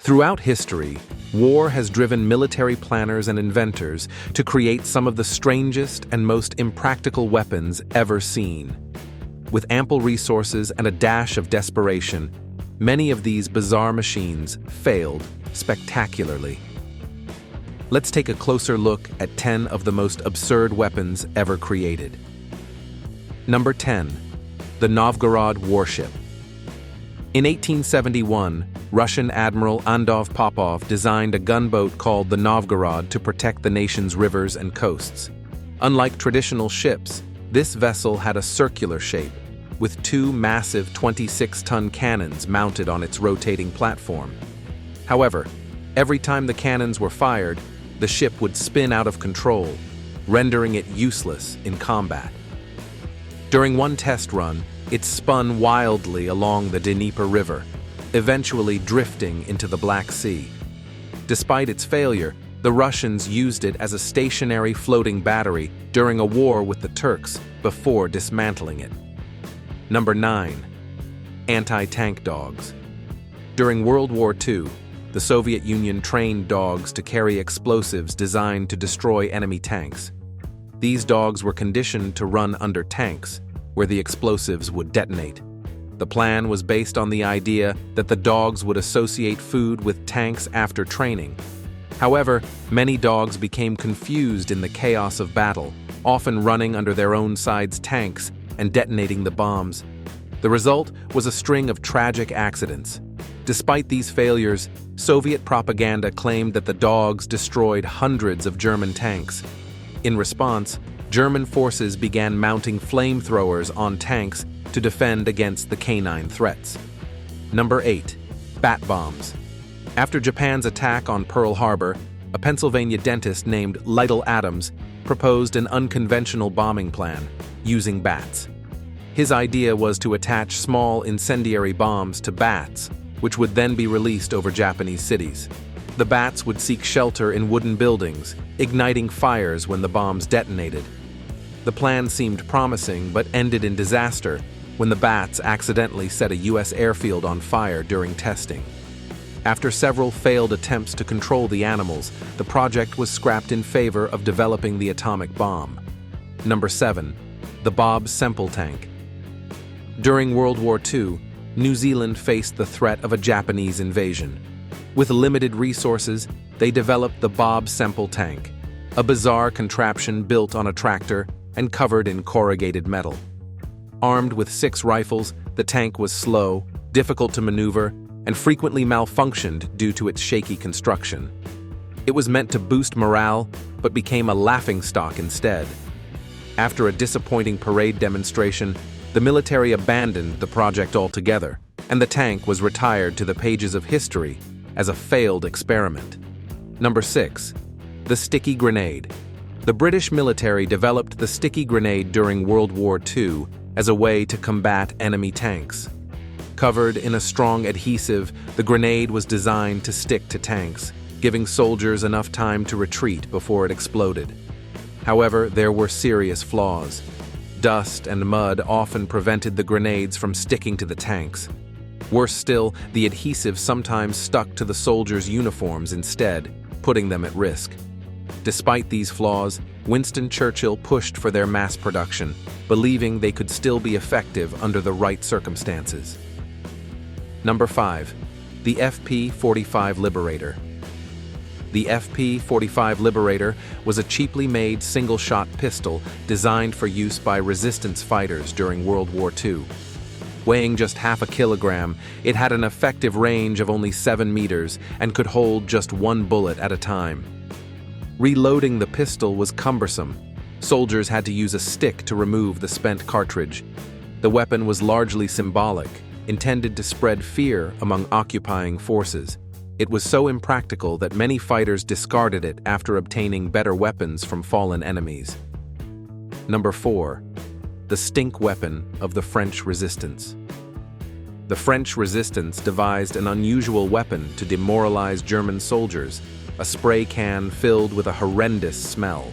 Throughout history, war has driven military planners and inventors to create some of the strangest and most impractical weapons ever seen. With ample resources and a dash of desperation, many of these bizarre machines failed spectacularly. Let's take a closer look at 10 of the most absurd weapons ever created. Number 10. The Novgorod warship. In 1871, Russian Admiral Andov Popov designed a gunboat called the Novgorod to protect the nation's rivers and coasts. Unlike traditional ships, this vessel had a circular shape, with two massive 26-ton cannons mounted on its rotating platform. However, every time the cannons were fired, the ship would spin out of control, rendering it useless in combat. During one test run, it spun wildly along the Dnieper River, eventually drifting into the Black Sea. Despite its failure, the Russians used it as a stationary floating battery during a war with the Turks before dismantling it. Number 9. Anti-tank dogs. During World War II, the Soviet Union trained dogs to carry explosives designed to destroy enemy tanks. These dogs were conditioned to run under tanks, where the explosives would detonate. The plan was based on the idea that the dogs would associate food with tanks after training. However, many dogs became confused in the chaos of battle, often running under their own side's tanks and detonating the bombs. The result was a string of tragic accidents. Despite these failures, Soviet propaganda claimed that the dogs destroyed hundreds of German tanks. In response, German forces began mounting flamethrowers on tanks to defend against the canine threats. Number 8. Bat bombs. After Japan's attack on Pearl Harbor, a Pennsylvania dentist named Lytle Adams proposed an unconventional bombing plan, using bats. His idea was to attach small incendiary bombs to bats, which would then be released over Japanese cities. The bats would seek shelter in wooden buildings, igniting fires when the bombs detonated. The plan seemed promising but ended in disaster when the bats accidentally set a U.S. airfield on fire during testing. After several failed attempts to control the animals, the project was scrapped in favor of developing the atomic bomb. Number 7. The Bob Semple tank. During World War II, New Zealand faced the threat of a Japanese invasion. With limited resources, they developed the Bob Semple tank, a bizarre contraption built on a tractor and covered in corrugated metal. Armed with 6 rifles, the tank was slow, difficult to maneuver, and frequently malfunctioned due to its shaky construction. It was meant to boost morale, but became a laughingstock instead. After a disappointing parade demonstration, the military abandoned the project altogether, and the tank was retired to the pages of history as a failed experiment. Number 6. The sticky grenade. The British military developed the sticky grenade during World War II as a way to combat enemy tanks. Covered in a strong adhesive, the grenade was designed to stick to tanks, giving soldiers enough time to retreat before it exploded. However, there were serious flaws. Dust and mud often prevented the grenades from sticking to the tanks. Worse still, the adhesive sometimes stuck to the soldiers' uniforms instead, putting them at risk. Despite these flaws, Winston Churchill pushed for their mass production, believing they could still be effective under the right circumstances. Number 5. The FP-45 Liberator. The FP-45 Liberator was a cheaply made single-shot pistol designed for use by resistance fighters during World War II. Weighing just half a kilogram, it had an effective range of only 7 meters and could hold just 1 bullet at a time. Reloading the pistol was cumbersome. Soldiers had to use a stick to remove the spent cartridge. The weapon was largely symbolic, intended to spread fear among occupying forces. It was so impractical that many fighters discarded it after obtaining better weapons from fallen enemies. Number 4. The stink weapon of the French resistance. The French resistance devised an unusual weapon to demoralize German soldiers, a spray can filled with a horrendous smell.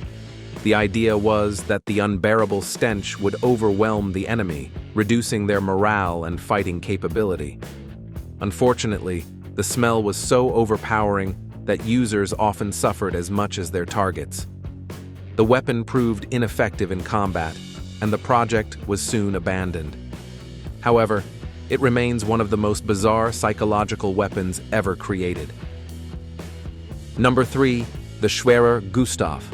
The idea was that the unbearable stench would overwhelm the enemy, reducing their morale and fighting capability. Unfortunately, The smell was so overpowering that users often suffered as much as their targets. The weapon proved ineffective in combat, and the project was soon abandoned. However, it remains one of the most bizarre psychological weapons ever created. Number 3. The Schwerer Gustav.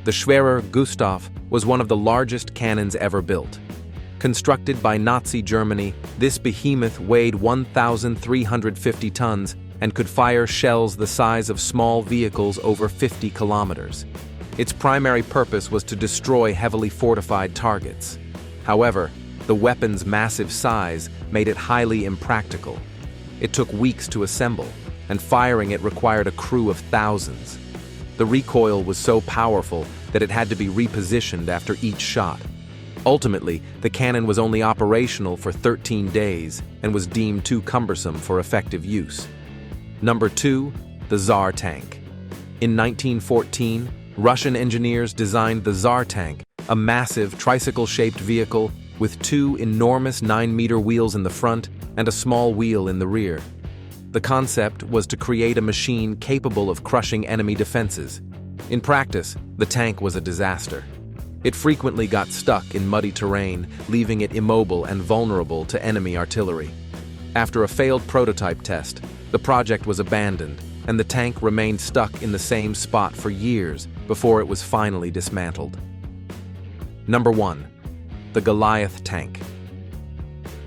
The Schwerer Gustav was one of the largest cannons ever built. Constructed by Nazi Germany, this behemoth weighed 1,350 tons and could fire shells the size of small vehicles over 50 kilometers. Its primary purpose was to destroy heavily fortified targets. However, the weapon's massive size made it highly impractical. It took weeks to assemble, and firing it required a crew of thousands. The recoil was so powerful that it had to be repositioned after each shot. Ultimately, the cannon was only operational for 13 days and was deemed too cumbersome for effective use. Number 2. The Tsar tank. In 1914, Russian engineers designed the Tsar tank, a massive tricycle-shaped vehicle with two enormous 9-meter wheels in the front and a small wheel in the rear. The concept was to create a machine capable of crushing enemy defenses. In practice, the tank was a disaster. It frequently got stuck in muddy terrain, leaving it immobile and vulnerable to enemy artillery. After a failed prototype test, the project was abandoned, and the tank remained stuck in the same spot for years before it was finally dismantled. Number 1. The Goliath tank.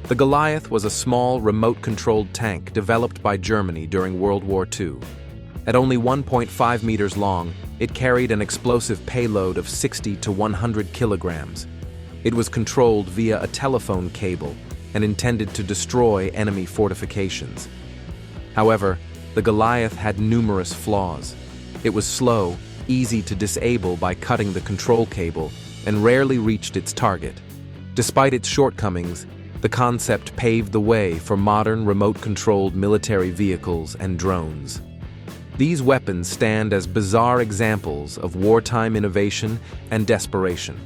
The Goliath was a small, remote-controlled tank developed by Germany during World War II. At only 1.5 meters long, it carried an explosive payload of 60 to 100 kilograms. It was controlled via a telephone cable and intended to destroy enemy fortifications. However, the Goliath had numerous flaws. It was slow, easy to disable by cutting the control cable, and rarely reached its target. Despite its shortcomings, the concept paved the way for modern remote-controlled military vehicles and drones. These weapons stand as bizarre examples of wartime innovation and desperation.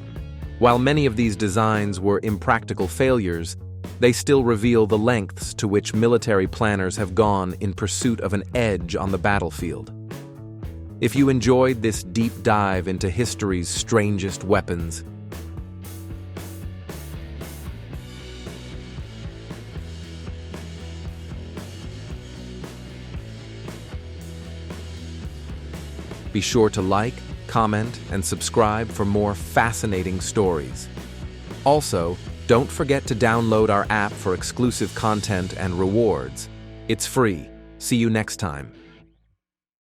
While many of these designs were impractical failures, they still reveal the lengths to which military planners have gone in pursuit of an edge on the battlefield. If you enjoyed this deep dive into history's strangest weapons, be sure to like, comment, and subscribe for more fascinating stories. Also, don't forget to download our app for exclusive content and rewards. It's free. See you next time.